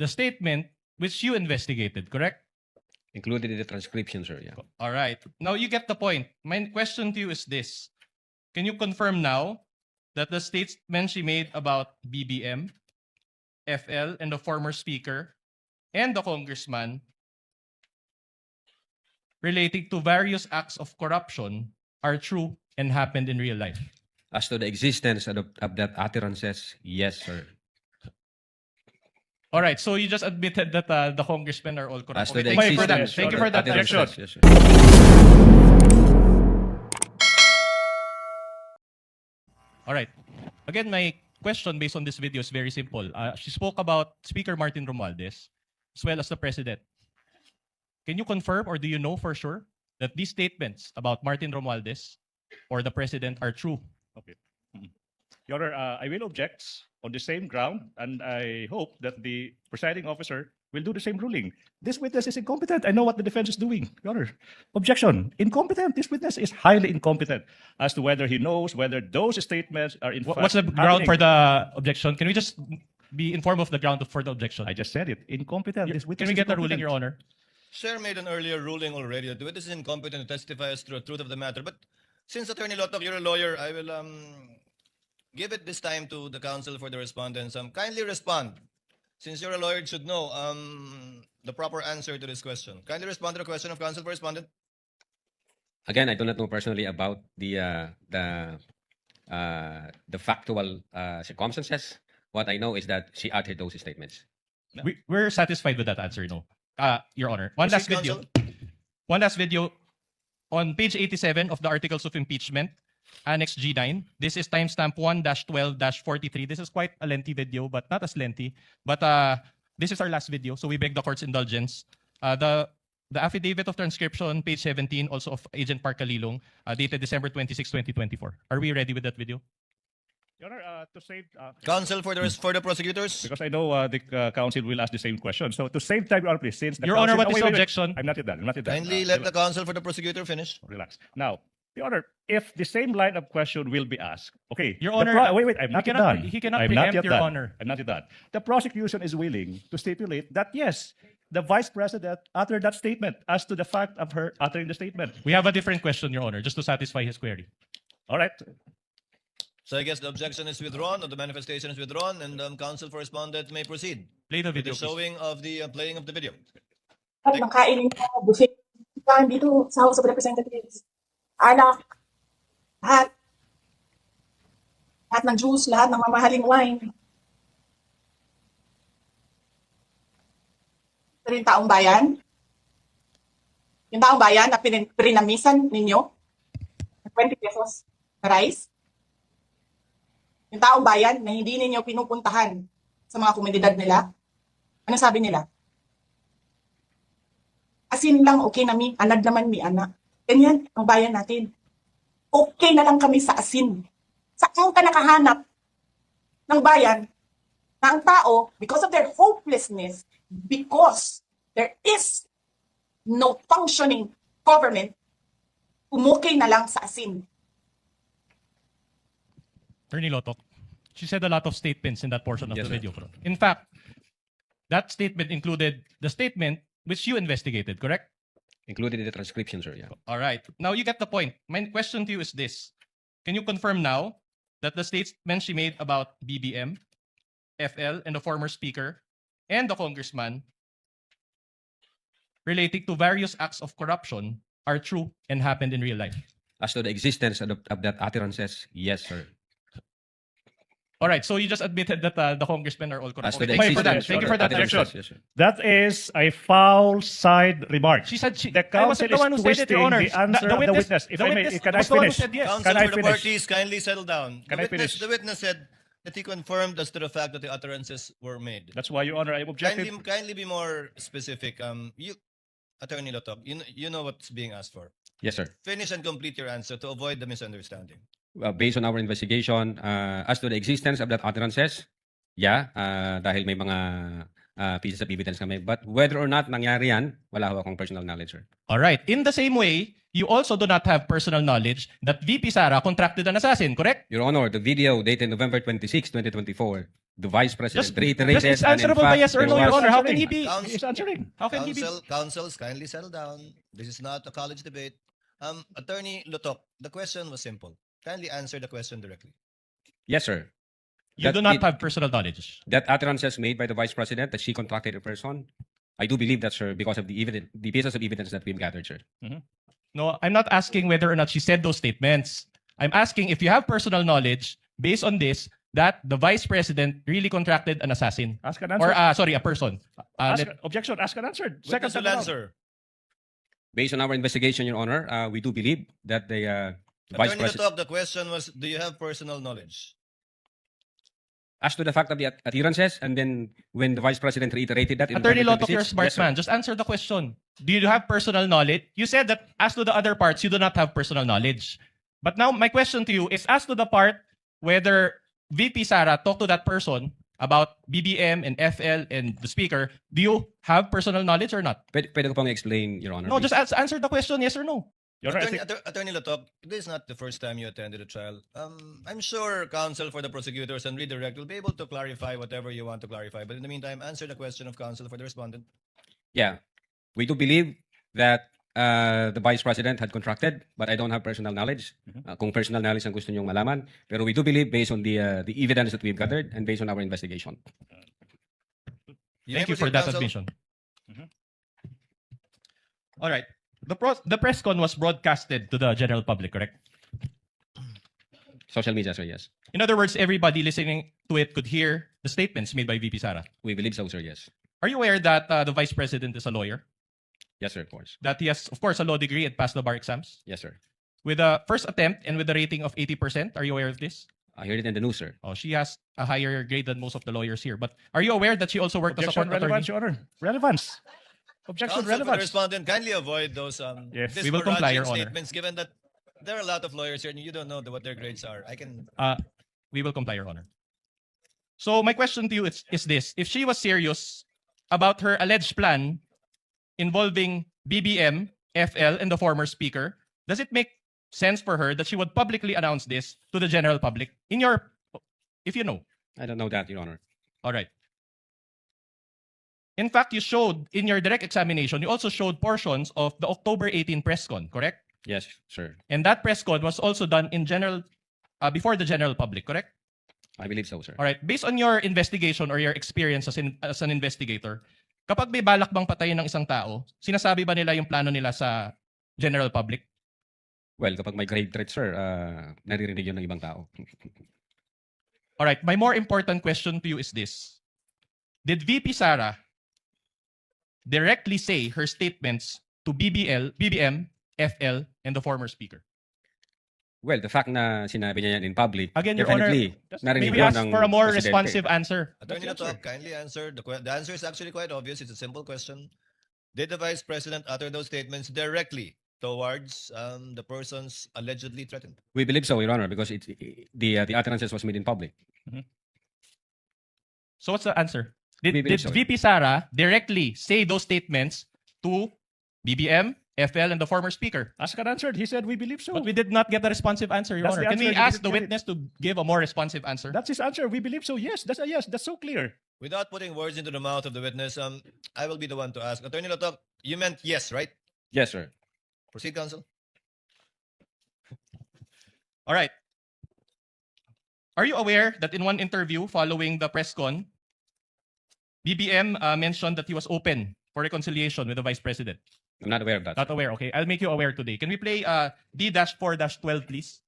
the statement which you investigated, correct? Included in the transcription, sir. Yeah. All right. Now you get the point. My question to you is this. Can you confirm now that the statement she made about BBM, FL, and the former speaker and the congressman relating to various acts of corruption are true and happened in real life? As to the existence of that utterances, yes, sir. All right. So you just admitted that the congressmen are all corrupt. As to Okay, the thank you for that. existence Thank you of for that. utterances, Objection. yes, sir. All right. Again, my question based on this video is very simple. She spoke about Speaker Martin Romualdez as well as the President. Can you confirm or do you know for sure that these statements about Martin Romualdez or the President are true? Okay. Your Honor, I will object on the same ground, and I hope that the presiding officer will do the same ruling. This witness is incompetent. I know what the defense is doing, Your Honor. Objection. Incompetent. This witness is highly incompetent as to whether he knows whether those statements are in fact What's the ground happening. for the objection? Can we just be informed of the ground for the objection? I just said it. Incompetent. This witness Can we is get the ruling, incompetent. Your Honor? Sir made an earlier ruling already that the witness is incompetent to testify as to the truth of the matter. But since Attorney Lotok, you're a lawyer, I will give it this time to the counsel for the respondents. Kindly respond. Since you're a lawyer, you should know the proper answer to this question. Kindly respond to the question of counsel for respondent. Again, I do not know personally about the factual circumstances. What I know is that she uttered those statements. We're satisfied with that answer, no? Your Honor. One last Proceed, video. counsel. One last video. On page 87 of the Articles of Impeachment, Annex G9, this is timestamp 1-12-43. This is quite a lengthy video, but not as lengthy. But this is our last video, so we beg the court's indulgence. The affidavit of transcription, page 17, also of Agent Park Kalilong, dated December 26, 2024. Are we ready with that video? Your Honor, to save Counsel for the prosecutors. because I know the counsel will ask the same question. So to save time, Your Honor, please, since the Your Honor, counsel- what is wait, the wait, wait. objection? I'm not yet done. I'm not yet done. Kindly let the counsel for the prosecutor finish. Relax. Now, Your Honor, if the same line of question will be asked, okay. Your the Honor, wait, I'm he not yet cannot- done. he cannot I'm not preempt, yet Your done. Honor. I'm not yet done. The prosecution is willing to stipulate that yes, the Vice President uttered that statement as to the fact of her uttering the statement. We have a different question, Your Honor, just to satisfy his query. All right. So I guess the objection is withdrawn or the manifestation is withdrawn, and counsel for respondent may proceed Play the with video, the please. showing of the playing of the video. At nakainin ko buffet dito sa House of Representatives. Alak, lahat ng juice, lahat ng mamahaling wine. Ito rin taong bayan. Yung taong bayan na pinamisan ninyo, 20 pesos na rice. Yung taong bayan na hindi ninyo pinupuntahan sa mga komunidad nila. Ano sabi nila? Asin lang, okay na mi, anad naman mi, anak. Ganyan, ang bayan natin. Okay na lang kami sa asin. Saan ka nakahanap ng bayan na ang tao, because of their hopelessness, because there is no functioning government, umukay na lang sa asin. Attorney Lotok, she said a lot of statements in that portion of Yes, the sir. video. In fact, that statement included the statement which you investigated, correct? Included in the transcription, sir. Yeah. All right. Now you get the point. My question to you is this. Can you confirm now that the statement she made about BBM, FL, and the former speaker and the congressman relating to various acts of corruption are true and happened in real life? As to the existence of that utterances, yes, sir. All right. So you just admitted that the congressmen are all corrupt. As to Okay, the thank you for that. existence Thank you of for that. utterances, Objection. yes, sir. That is a foul side remark. She said The I wasn't counsel the is one who said it, twisting Your Honor. the answer of the witness. If the I may, witness can I was the one who finish? said yes. Counsel Can I for the finish? parties, kindly settle down. Can I finish? The witness said that he confirmed as to the fact that the utterances were made. That's why, Your Honor, I'm objecting. Kindly be more specific. Attorney Lotok, you know what's being asked for. Yes, sir. Finish and complete your answer to avoid the misunderstanding. Based on our investigation, as to the existence of that utterances, yeah, dahil may mga pieces of evidence kami. But whether or not nangyari yan, wala ho akong personal knowledge, sir. All right. In the same way, you also do not have personal knowledge that VP Sara contracted an assassin, correct? Your Honor, the video dated November 26, 2024 the Vice President Just reiterated. it's and in answerable by fact, yes or there no, Your was- Honor. How can he be? He's answering. How can he be? Councils, kindly settle down. This is not a college debate. Attorney Lutok, the question was simple. Kindly answer the question directly. Yes, sir. You That do not it- have personal knowledge. That utterances made by the Vice President that she contracted a person, I do believe that, sir, because of the pieces of evidence that we've gathered, sir. No, I'm not asking whether or not she said those statements. I'm asking if you have personal knowledge based on this that the Vice President really contracted an assassin. Ask and answer. Or, sorry, a person. Ask, objection, ask and answer. Witness time will around. answer. Based on our investigation, Your Honor, we do believe that the Vice Attorney President, Lutok, the question was, do you have personal knowledge? as to the fact of the utterances, and then when the Vice President reiterated that in Attorney November Lotok, you're a 26, smart yes, sir. man. Just answer the question. Do you have personal knowledge? You said that as to the other parts, you do not have personal knowledge. But now my question to you is as to the part whether VP Sara talked to that person about BBM and FL and the speaker, do you have personal knowledge or not? Pwede ko pang explain, Your Honor. No, please. just answer the question, yes or no. Your Honor, I Attorney, think- Attorney Lutok, this is not the first time you attended a trial. I'm sure counsel for the prosecutors and redirect will be able to clarify whatever you want to clarify. But in the meantime, answer the question of counsel for the respondent. Yeah. We do believe that the Vice President had contracted, but I don't have personal knowledge. Kung personal knowledge ang gusto niyong malaman. Pero we do believe based on the evidence that we've gathered and based on our investigation. Thank may you for proceed, that counsel. admission. All right. The press con was broadcasted to the general public, correct? Social media, sir, yes. In other words, everybody listening to it could hear the statements made by VP Sara. We believe so, sir, yes. Are you aware that the Vice President is a lawyer? Yes, sir, of course. That he has, of course, a law degree and passed the bar exams? Yes, sir. With a first attempt and with a rating of 80%, are you aware of this? I heard it in the news, sir. Oh, she has a higher grade than most of the lawyers here. But are you aware that she also worked as a objection, court attorney? relevance, Your Honor. Relevance. Objection, Counsel for the relevance. respondent, kindly avoid those Yes. We will comply, Your discouraging Honor. statements, given that there are a lot of lawyers here and you don't know what their grades are. We will comply, Your Honor. So my question to you is this. If she was serious about her alleged plan involving BBM, FL, and the former speaker, does it make sense for her that she would publicly announce this to the general public? If you know. I don't know that, Your Honor. All right. In fact, you showed in your direct examination, you also showed portions of the October 18 press con, correct? Yes, sir. And that press con was also done in general, before the general public, correct? I believe so, sir. All right. Based on your investigation or your experience as an investigator, kapag may balak bang patayin ng isang tao, sinasabi ba nila yung plano nila sa general public? Well, kapag may grave threat, sir, naririnig yun ng ibang tao. All right. My more important question to you is this. Did VP Sara directly say her statements to BBM, FL, and the former speaker? Well, the fact na sinabi niya yan in public, Again, Your Honor, definitely, narinig Maybe yun ask ng for a more presidente. responsive answer. Attorney That's the Lutok, kindly answer. The answer is actually quite obvious. It's a simple question. Did the Vice President utter those statements directly towards the persons allegedly threatened? We believe so, Your Honor, because the utterances was made in public. So what's the answer? We Did believe so. VP Sara directly say those statements to BBM, FL, and the former speaker? Ask and answered. He said, we believe so. But we did not get a responsive answer, Your That's Honor. the Can we answer. You ask didn't the get it. witness to give a more responsive answer? That's his answer. We believe so. Yes, that's a yes. That's so clear. Without putting words into the mouth of the witness, I will be the one to ask. Attorney Lutok, you meant yes, right? Yes, sir. Proceed, counsel. All right. Are you aware that in one interview following the press con, BBM mentioned that he was open for reconciliation with the Vice President? I'm not aware of that. Not aware, okay. I'll make you aware today. Can we play D-4-12, please?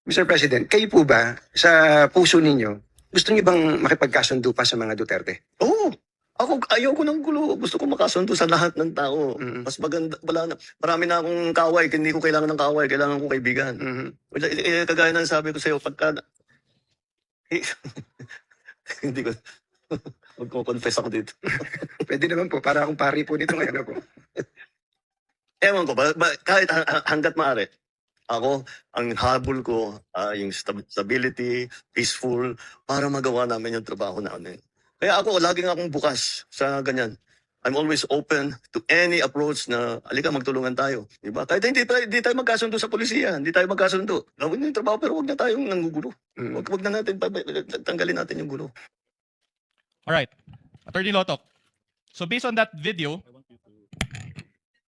Mr. President, kayo po ba, sa puso ninyo, gusto niyo bang makipagkasundo pa sa mga Duterte? Oo. Ako, ayoko ng gulo. Gusto ko makasundo sa lahat ng tao. Mhm. Mas maganda, wala na. Marami na akong kaway. Hindi ko kailangan ng kaway. Kailangan ko kaibigan. Mhm. Kagaya ng sabi ko sa'yo, pagka... Hindi ko... Magko-confess ako dito. Pwede naman po, para akong pari po nito ngayon ako. Ewan ko, kahit hanggat maaari, ako, ang habol ko, yung stability, peaceful, para magawa namin yung trabaho namin. Kaya ako, laging akong bukas sa ganyan. I'm always open to any approach na alika magtulungan tayo. Diba? Kahit hindi tayo magkasundo sa polisiya, hindi tayo magkasundo. Gawin yung trabaho pero wag na tayong nanggugulo. Wag na natin, tanggalin natin yung gulo. All right. Attorney Lotok. So based on that video,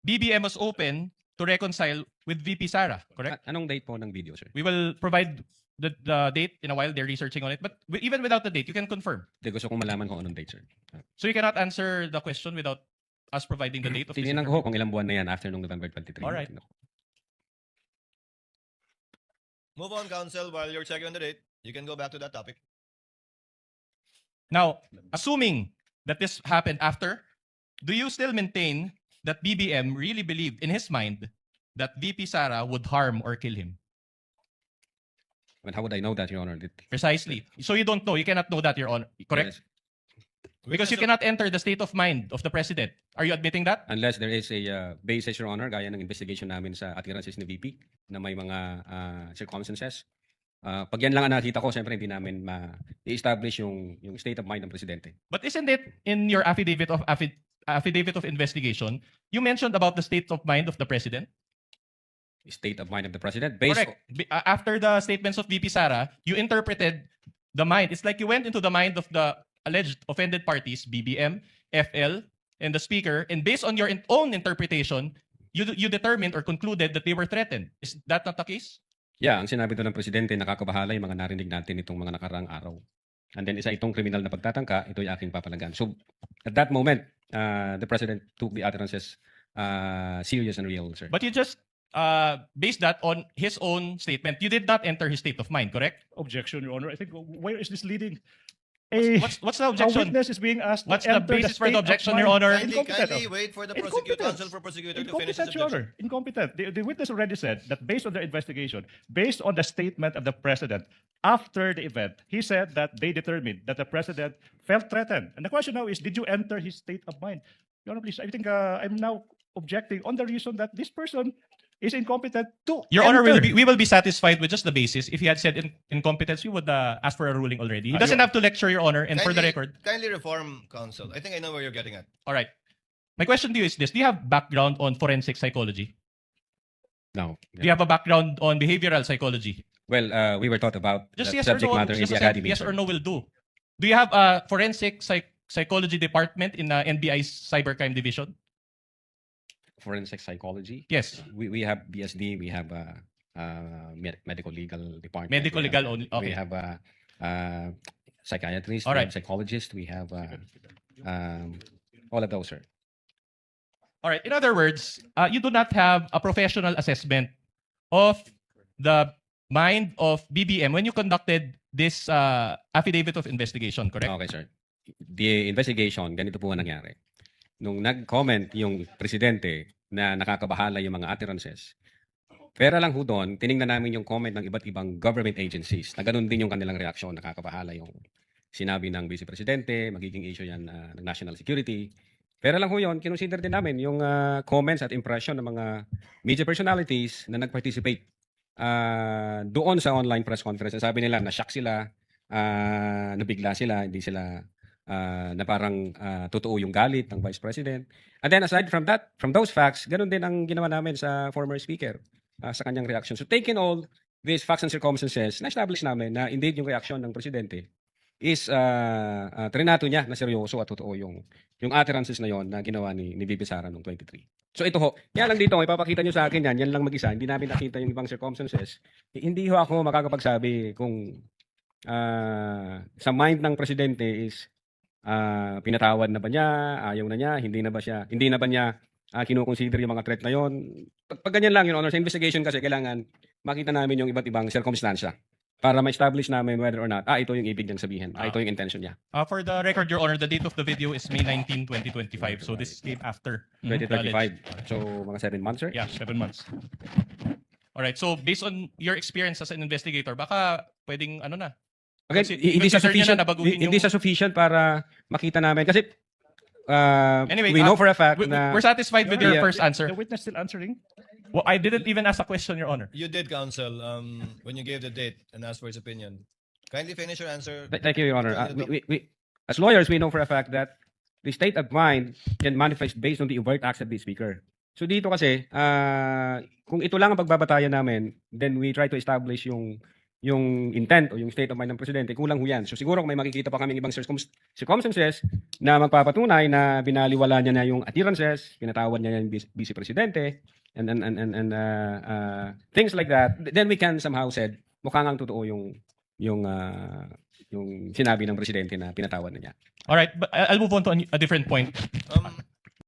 BBM was open to reconcile with VP Sara, correct? Anong date po ng video, sir? We will provide the date in a while. They're researching on it. But even without the date, you can confirm. Hindi, gusto kong malaman kung anong date, sir. So you cannot answer the question without us providing the date of this Tingnan ko ho interview. kung ilang buwan na yan after nung November 23. All right. Move on, counsel, while you're checking on the date. You can go back to that topic. Now, assuming that this happened after, do you still maintain that BBM really believed in his mind that VP Sara would harm or kill him? But how would I know that, Your Honor? Precisely. So you don't know. You cannot know that, Your Honor. Correct? Yes. Because you cannot enter the state of mind of the president. Are you admitting that? Unless there is a basis, Your Honor, gaya ng investigation namin sa attirances ni VP na may mga circumstances. Pag yan lang ang nakita ko, siyempre hindi namin ma-establish yung state of mind ng presidente. But isn't it in your affidavit of investigation, you mentioned about the state of mind of the president? State of mind of the president based Correct. After the statements of VP Sara, you interpreted the mind. It's like you went into the mind of the alleged offended parties, BBM, FL, and the speaker, and based on your own interpretation, you determined or concluded that they were threatened. Is that not the case? Yeah, ang sinabi doon ng presidente, nakakabahala yung mga narinig natin itong mga nakaraang araw. And then isa itong kriminal na pagtatangka, ito yung aking papalagan. So at that moment, the president took the utterances serious and real, sir. But you just based that on his own statement. You did not enter his state of mind, correct? Objection, Your Honor. I think where is this leading? What's the A objection? witness is being asked. to What's the enter basis for the state of objection, mind. Your Honor? Kindly wait for the Incompetence. counsel for prosecutor to finish his Incompetent, Your objection. Honor. Incompetent. The witness already said that based on their investigation, based on the statement of the president after the event, he said that they determined that the president felt threatened. And the question now is, did you enter his state of mind? Your Honor, please, I think I'm now objecting on the reason that this person is incompetent to Your Honor, enter. we will be satisfied with just the basis. If he had said incompetence, we would ask for a ruling already. He doesn't have to lecture, Your Honor. And for the record, Kindly reform, counsel. I think I know where you're getting at. all right. My question to you is this: do you have background on forensic psychology? No. Do you have a background on behavioral psychology? Well, we were taught about Just that yes subject or no. matter in Just the a academy. yes sir. or no will do. Do you have a forensic psychology department in the NBI's cybercrime division? Forensic psychology. Yes. We have BSD. We have medical legal department. Medical we legal have, only. Okay. We have psychiatrist. All We right. have psychologist. We have all of those, sir. All right. In other words, you do not have a professional assessment of the mind of BBM when you conducted this affidavit of investigation, correct? Okay, sir. The investigation, ganito po ang nangyari. Nung nag-comment yung presidente na nakakabahala yung mga utterances, pera lang ho doon, tiningnan namin yung comment ng iba't ibang government agencies na ganun din yung kanilang reaksyon, nakakabahala yung sinabi ng Vice Presidente, magiging issue yan ng national security. Pera lang ho yun, kinonsider din namin yung comments at impression ng mga media personalities na nag-participate doon sa online press conference. Sabi nila, na-shock sila, nabigla sila, hindi sila na parang totoo yung galit ng Vice President. And then aside from that, from those facts, ganun din ang ginawa namin sa former speaker sa kanyang reaction. So taking all these facts and circumstances, na-establish namin na indeed yung reaction ng Presidente is trinato niya na seryoso at totoo yung utterances na yon na ginawa ni VP Sara noong 23. So ito ho, yan lang dito, ipapakita nyo sa akin yan lang mag-isa, hindi namin nakita yung ibang circumstances. Hindi ho ako makakapagsabi kung sa mind ng Presidente is pinatawad na ba niya, ayaw na niya, hindi na ba niya kinukonsider yung mga threat na yon. Pag ganyan lang, Your Honor, sa investigation kasi kailangan makita namin yung iba't ibang circumstansya para ma-establish namin whether or not, ito yung ibig niyang sabihin, ito yung intention niya. For the record, Your Honor, the date of the video is May 19, 2025. So this came after. the 2025. alleged- So, mga 7 months, sir? Yeah. 7 months. All right. So based on your experience as an investigator, baka pwedeng ano na. Okay, Kasi hindi sa consider niya sufficient, na baguhin hindi yung- sa sufficient para makita namin. Kasi, Anyway, we know for a fact na... We're satisfied with your Yeah. first answer. The witness still answering? Well, I didn't even ask a question, Your Honor. You did, counsel, when you gave the date and asked for his opinion. Kindly finish your answer. Thank you, Your Honor. As lawyers, we know for a fact that the state of mind can manifest based on the overt acts of the speaker. So dito kasi, kung ito lang ang pagbabatayan namin, then we try to establish yung intent o yung state of mind ng presidente, kulang ho yan. So siguro kung may makikita pa kaming ibang circumstances na magpapatunay na binaliwala niya na yung appearances, pinatawad niya yung vice presidente, and things like that, then we can somehow said, mukhang ang totoo yung sinabi ng presidente na pinatawad na niya. All right, but I'll move on to a different point.